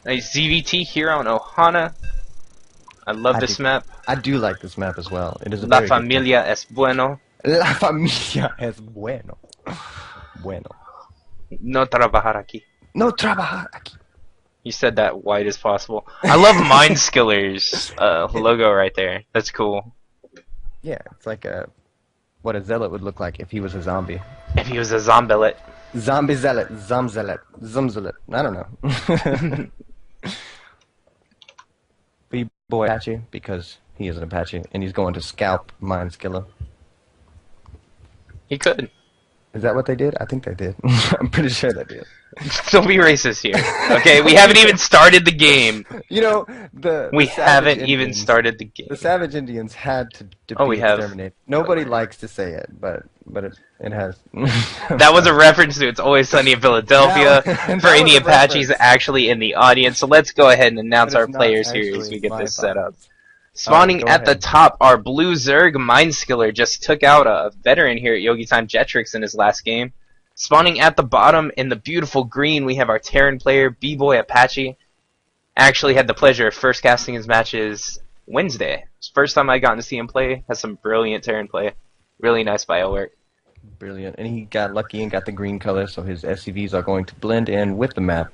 Nice ZVT here on Ohana. I love this map. I do like this map as well. It is a La very familia es bueno. La familia es bueno. Bueno. No trabajar aquí. No trabajar aquí. You said that white as possible. I love mineskiller's logo right there. That's cool. Yeah, it's like what a zealot would look like if he was a zombie. If he was a zombelet. Zombie zealot, zomzealot, zumzealot. I don't know. BboyApache, because he is an Apache, and he's going to scalp mineskiller. He could. Is that what they did? I think they did. I'm pretty sure they did. Don't be racist here. Okay, we haven't even started the game. You know, we haven't even started the game. The Savage Indians had to be exterminated. Nobody likes to say it, but it has. That was a reference to It's Always Sunny in Philadelphia for any Apaches actually in the audience. So let's go ahead and announce our players here as we get this set up. Spawning at the top, our blue Zerg mineskiller just took out a veteran here at Yogi Time Jetrix in his last game. Spawning at the bottom in the beautiful green, we have our Terran player, BboyApache. Actually had the pleasure of first casting his matches Wednesday. It's the first time I gotten to see him play. Has some brilliant Terran play. Really nice bio work. Brilliant. And he got lucky and got the green color, so his SCVs are going to blend in with the map.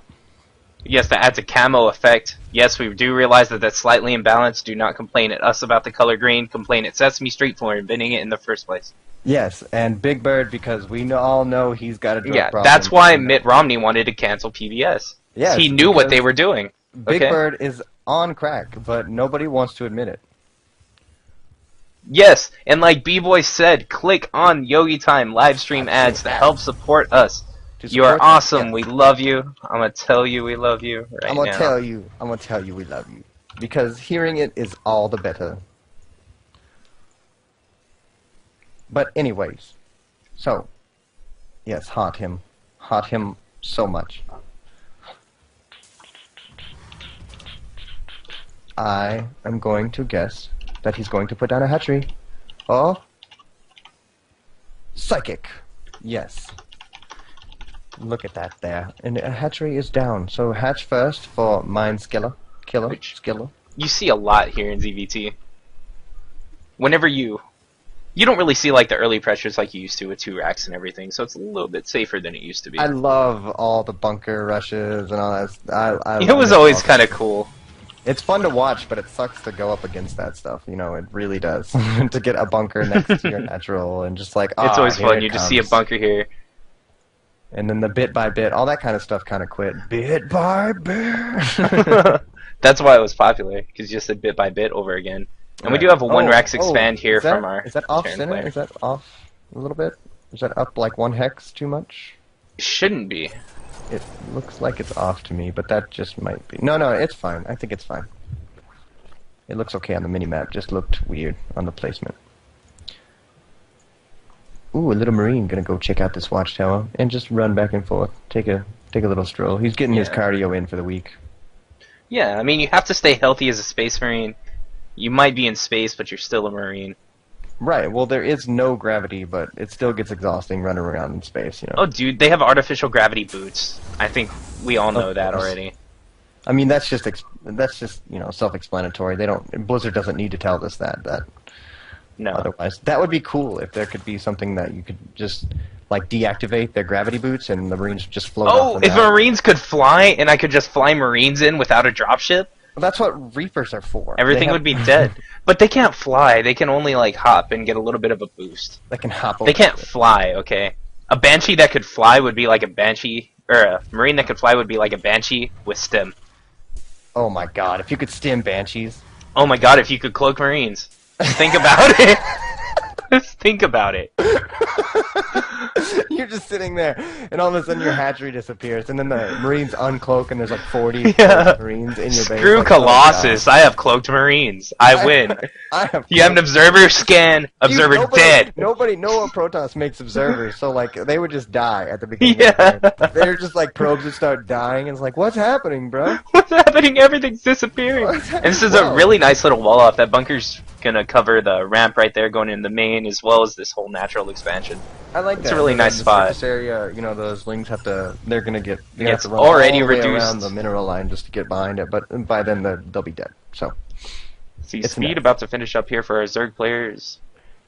Yes, that adds a camo effect. Yes, we do realize that that's slightly imbalanced. Do not complain at us about the color green. Complain at Sesame Street for inventing it in the first place. Yes, and Big Bird, because we all know he's got a drug problem. Yeah, that's why Mitt Romney wanted to cancel PBS. Yes, he knew what they were doing. Big Bird is on crack, but nobody wants to admit it. Yes, and like B-Boy said, click on Yogi Time livestream ads to help support us. You are awesome. We love you. I'm gonna tell you we love you right now. I'm gonna tell you we love you. Because hearing it is all the better. But anyways, so yes, hot him so much. I am going to guess that he's going to put down a hatchery. Oh, psychic. Yes. Look at that there. And a hatchery is down. So hatch first for mineskiller. Skiller. You see a lot here in ZVT. Whenever you don't really see like the early pressures like you used to with 2 racks and everything, so it's a little bit safer than it used to be. I love all the bunker rushes and all that. It was always kind of cool. It's fun to watch, but it sucks to go up against that stuff. You know, it really does. To get a bunker next to your natural and just like, it's always fun. You just see a bunker here. And then the bit by bit, all that kind of stuff kind of quit. Bit by bit. That's why it was popular, because you just said bit by bit over again. And we do have a 1 racks expand here from our Is that off Terran center? player. Is that off a little bit? Is that up like 1 hex too much? It shouldn't be. It looks like it's off to me, but that just might be. No, it's fine. I think it's fine. It looks okay on the minimap, just looked weird on the placement. Ooh, a little Marine gonna go check out this watchtower and just run back and forth. Take a little stroll. He's getting his cardio in for the week. Yeah, I mean, you have to stay healthy as a Space Marine. You might be in space, but you're still a Marine. Right, well, there is no gravity, but it still gets exhausting running around in space, you know. Oh, dude, they have artificial gravity boots. I think we all know that already. I mean, that's just you know, self-explanatory. Blizzard doesn't need to tell us that. No. Otherwise, that would be cool if there could be something that you could just like deactivate their gravity boots and the Marines just float off. Oh, if Marines could fly and I could just fly Marines in without a dropship? Well, that's what Reapers are for. Everything would be dead. But they can't fly. They can only like hop and get a little bit of a boost. They can hop over. They can't fly, okay? A Banshee that could fly would be like a Banshee, or a Marine that could fly would be like a Banshee with stim. Oh my god, if you could stim Banshees. Oh my god, if you could cloak Marines. Just think about it. Just think about it. You're just sitting there, and all of a sudden your hatchery disappears, and then the Marines uncloak, and there's like 40 Marines in your base. Screw like, Colossus. I have cloaked Marines. I win. You have an observer scan. Observer dead. No Protoss makes observers, so like they would just die at the beginning. Of the game. They're just like probes would start dying, and it's like, what's happening, bro? What's happening? Everything's disappearing. And this is a really nice little wall off. That bunker's gonna cover the ramp right there going in the main, as well as this whole natural expansion. I like that. It's a really nice the spot. surface area, you know, those lings have to. They're gonna get. They Yeah, have it's to run already all the way reduced. around the mineral line just to get behind it. But by then they'll be dead. So. See, It's speed enough. about to finish up here for our Zerg players.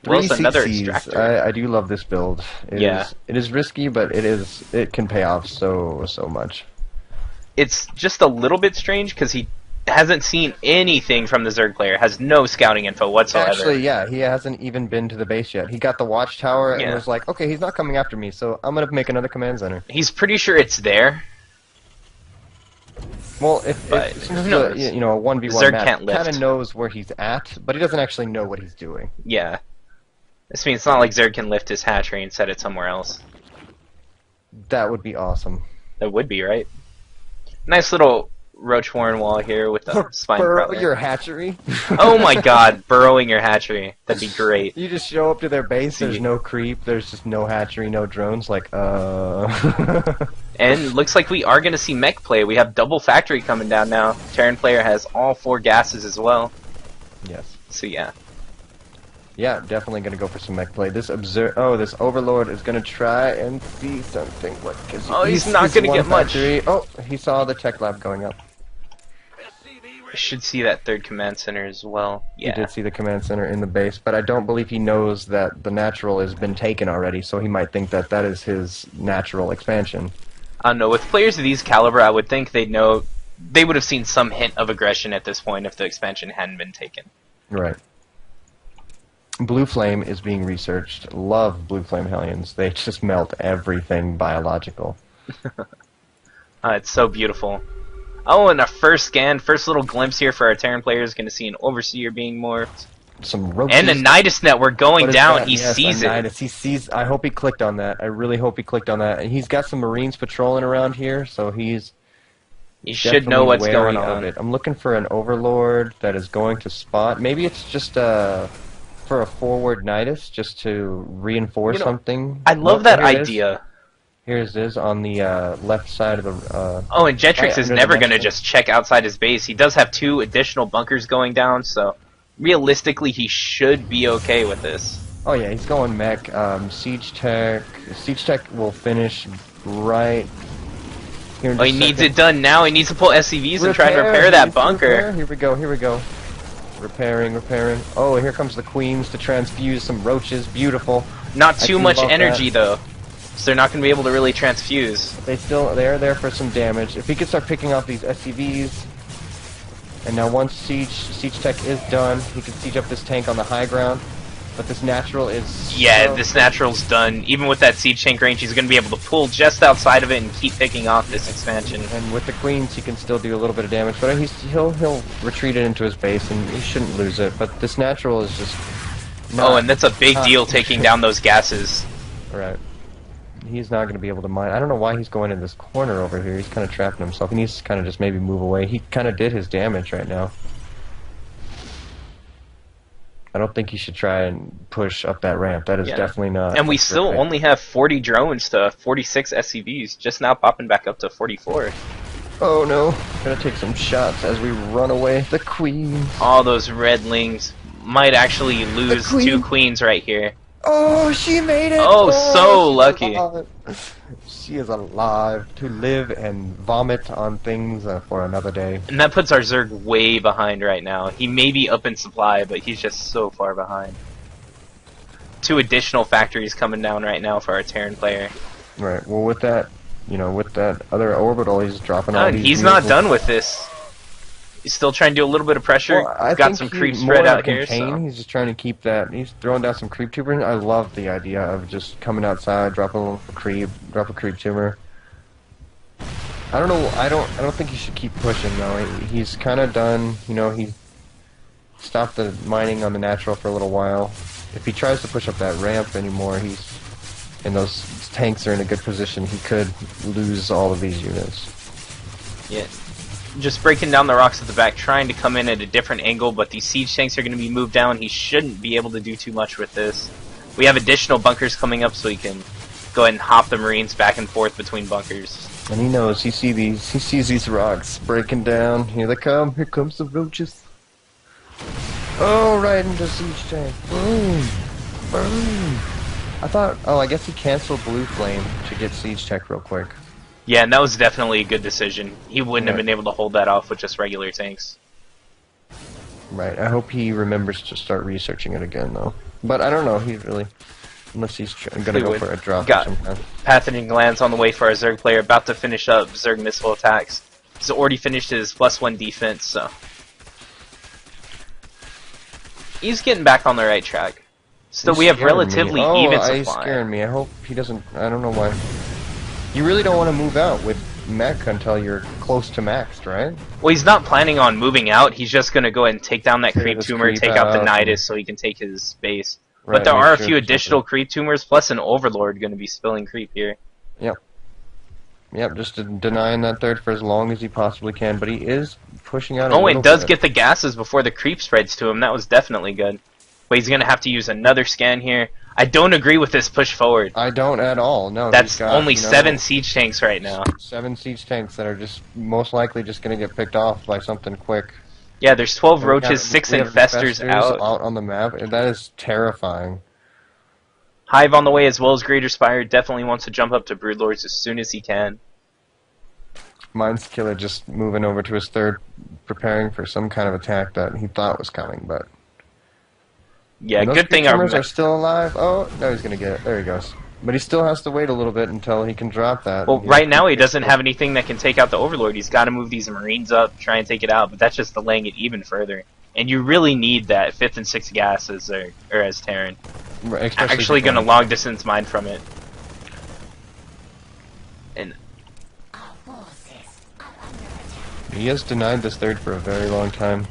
Three Throws another CCs. extractor. I do love this build. It is risky, but it can pay off so much. It's just a little bit strange because he hasn't seen anything from the Zerg player. Has no scouting info whatsoever. Actually, yeah, he hasn't even been to the base yet. He got the watchtower and was like, okay, he's not coming after me, so I'm gonna make another command center. He's pretty sure it's there. Well, if you know, a 1v1 Zerg match, can't lift. kind of knows where he's at, but he doesn't actually know what he's doing. Yeah. This means it's not like Zerg can lift his hatchery and set it somewhere else. That would be awesome. That would be, right? Nice little roach warren wall here with the spine Burrow crawler. your hatchery? Oh my god, burrowing your hatchery. That'd be great. You just show up to their base, there's no creep, there's just no hatchery, no drones, like, And looks like we are going to see mech play. We have double factory coming down now. Terran player has all 4 gases as well. Yes. So yeah. Yeah, definitely gonna go for some mech play. This this Overlord is gonna try and see something. What? He's not gonna get much. Oh, he saw the tech lab going up. I should see that 3rd command center as well. Yeah. He did see the command center in the base, but I don't believe he knows that the natural has been taken already, so he might think that that is his natural expansion. I don't know. With players of these caliber, I would think they'd know. They would have seen some hint of aggression at this point if the expansion hadn't been taken. Right. Blue Flame is being researched. Love Blue Flame Hellions. They just melt everything biological. It's so beautiful. Oh, and a first scan, first little glimpse here for our Terran players. Going to see an Overseer being morphed. Some roaches. And a Nidus Network going down. That? He sees it. Nidus. He sees. I hope he clicked on that. I really hope he clicked on that. And he's got some Marines patrolling around here, so he's. You should know what's going on. I'm looking for an Overlord that is going to spot. Maybe it's just for a forward Nidus, just to reinforce something. I love that idea. Here it is on the left side of the. Oh, and Jetrix is never going to just check outside his base. He does have 2 additional bunkers going down, so realistically, he should be okay with this. Oh yeah, he's going mech. Siege Tech. Siege Tech will finish right. Here he needs it done now. He needs to pull SCVs and try and repair that bunker. Here we go. Here we go. Repairing. Oh, here comes the queens to transfuse some roaches. Beautiful. Not too much energy though, so they're not going to be able to really transfuse. They're there for some damage. If he could start picking off these SCVs, and now once Siege Tech is done, he can siege up this tank on the high ground. But this natural is... Yeah, this natural's done. Even with that siege tank range, he's going to be able to pull just outside of it and keep picking off this expansion. And with the queens, he can still do a little bit of damage, but he'll retreat it into his base, and he shouldn't lose it. But this natural is just... Oh, and that's a big deal, taking down those gases. Right. He's not going to be able to mine. I don't know why he's going in this corner over here. He's kind of trapping himself. He needs to kind of just maybe move away. He kind of did his damage right now. I don't think he should try and push up that ramp. That is definitely not... And we still only have 40 drones to 46 SCVs, just now popping back up to 44. Oh no, gonna take some shots as we run away. The queen. All those redlings might actually lose 2 queens right here. Oh, she made it! Oh, so lucky. She is alive to live and vomit on things for another day. And that puts our Zerg way behind right now. He may be up in supply, but he's just so far behind. 2 additional factories coming down right now for our Terran player. Right, well with that, with that other orbital, he's dropping all these... He's not done with this. He's still trying to do a little bit of pressure. Well, got some creep spread out here. So. He's just trying to keep that. He's throwing down some creep tumor. I love the idea of just coming outside, drop a little creep, drop a creep tumor. I don't know. I don't think he should keep pushing though. He's kind of done. He stopped the mining on the natural for a little while. If he tries to push up that ramp anymore, and those tanks are in a good position, he could lose all of these units. Yeah. Just breaking down the rocks at the back, trying to come in at a different angle, but these siege tanks are going to be moved down. He shouldn't be able to do too much with this. We have additional bunkers coming up, so he can go ahead and hop the Marines back and forth between bunkers. And he knows, he sees these rocks breaking down. Here they come. Here comes the roaches. Oh, right into siege tank. Boom. Boom. I thought, oh, I guess he canceled Blue Flame to get Siege Tech real quick. Yeah, and that was definitely a good decision. He wouldn't have been able to hold that off with just regular tanks. Right, I hope he remembers to start researching it again, though. But I don't know, he's really... Unless he's gonna go for a drop or something. Pathogen Glands on the way for our Zerg player, about to finish up Zerg missile attacks. He's already finished his +1 defense, so... He's getting back on the right track. Still, we have relatively even supply. He's scaring me. I hope he doesn't... I don't know why. You really don't want to move out with mech until you're close to maxed, right? Well, he's not planning on moving out. He's just going to go ahead and take down that creep tumor, take out the Nidus so he can take his base. Right, but there are a few additional creep tumors, plus an Overlord going to be spilling creep here. Yep. Yep, just denying that third for as long as he possibly can, but he is pushing out a little bit. Oh, it does get the gases before the creep spreads to him. That was definitely good. But he's going to have to use another scan here. I don't agree with this push forward. I don't at all, no. That's only 7 siege tanks right now. 7 siege tanks that are just most likely just going to get picked off by something quick. Yeah, there's 12 roaches, 6 infestors out on the map, and that is terrifying. Hive on the way as well as Greater Spire. Definitely wants to jump up to Broodlords as soon as he can. mineskiller just moving over to his third, preparing for some kind of attack that he thought was coming, but... Yeah, good thing our are still alive. Oh, no, he's going to get it. There he goes. But he still has to wait a little bit until he can drop that. Well, right now he doesn't have anything that can take out the Overlord. He's got to move these Marines up, try and take it out, but that's just delaying it even further. And you really need that 5th and 6th gas as Terran. Actually going to long distance mine from it. And he has denied this third for a very long time.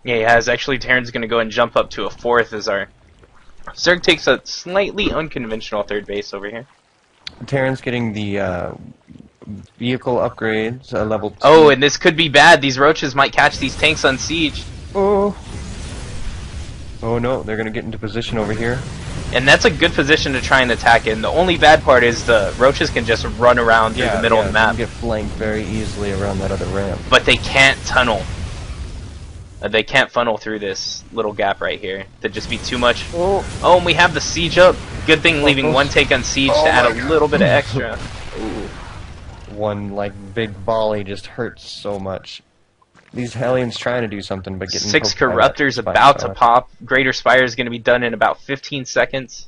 Yeah, he has. Actually, Terran's going to go and jump up to a 4th as our Zerg takes a slightly unconventional third base over here. Terran's getting the vehicle upgrades, level 2. Oh, and this could be bad. These roaches might catch these tanks on siege. Oh. Oh no, they're going to get into position over here. And that's a good position to try and attack in. The only bad part is the roaches can just run around through the middle of the map. They can get flanked very easily around that other ramp. But they can't tunnel. They can't funnel through this little gap right here. That'd just be too much. Oh, and we have the siege up. Good thing leaving one take on siege to add a little bit of extra. Ooh. One, like, big volley just hurts so much. These Hellions trying to do something, but getting 6 Corruptors about to pop. Greater Spire is going to be done in about 15 seconds.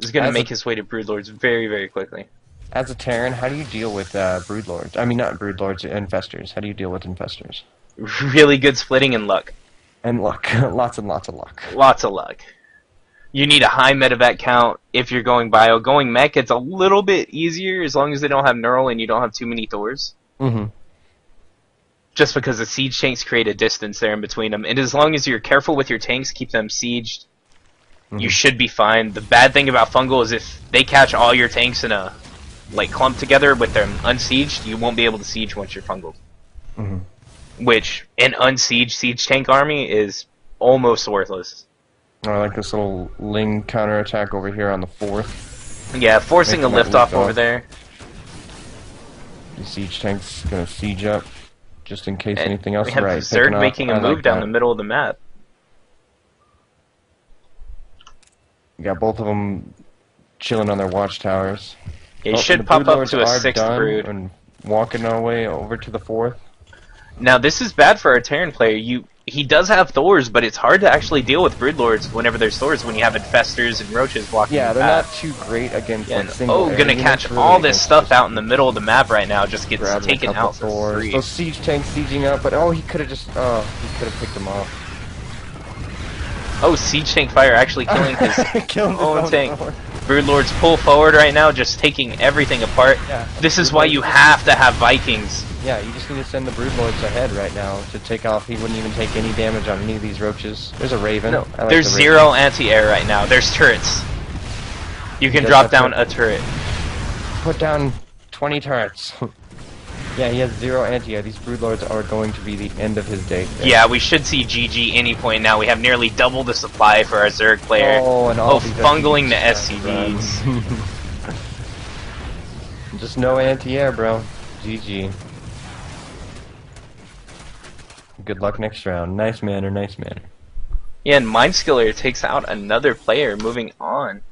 He's going to make his way to Broodlords very, very quickly. As a Terran, how do you deal with Broodlords? I mean, not Broodlords, Infestors. How do you deal with Infestors? Really good splitting and luck. And luck. Lots and lots of luck. Lots of luck. You need a high medevac count if you're going bio. Going mech, it's a little bit easier as long as they don't have neural and you don't have too many Thors. Mm-hmm. Just because the siege tanks create a distance there in between them. And as long as you're careful with your tanks, keep them sieged, you should be fine. The bad thing about Fungal is if they catch all your tanks in a clump together with them unsieged, you won't be able to siege once you're fungled. Which, an unsieged siege tank army is almost worthless. I like this little Ling counterattack over here on the 4th. Yeah, forcing a liftoff over there. The siege tank's gonna siege up, just in case anything else. We have Zerg making a move down the middle of the map. You got both of them chilling on their watchtowers. He should pop up to a 6th brood. And walking our way over to the 4th. Now this is bad for our Terran player. He does have Thors, but it's hard to actually deal with Broodlords whenever there's Thors when you have Infestors and Roaches blocking the path. Yeah, they're not too great against single gonna catch all this stuff out in the middle of the map right now. Just gets taken out for free. Those siege tanks sieging up, but he could have just he could have picked them off. Oh, siege tank fire actually killing his own tank. Broodlords pull forward right now, just taking everything apart. Yeah. This is why you have to have Vikings. Yeah, you just need to send the Broodlords ahead right now to take off. He wouldn't even take any damage on any of these roaches. There's a Raven. No, there's 0 anti-air right now. There's turrets. You can drop down a turret. Put down 20 turrets. Yeah, he has 0 anti-air. These Broodlords are going to be the end of his day. Yeah, we should see GG any point now. We have nearly double the supply for our Zerg player. Fungling the SCVs. Just no anti-air, bro. GG. Good luck next round. Nice manner, nice manner. Yeah, and mineskiller takes out another player. Moving on.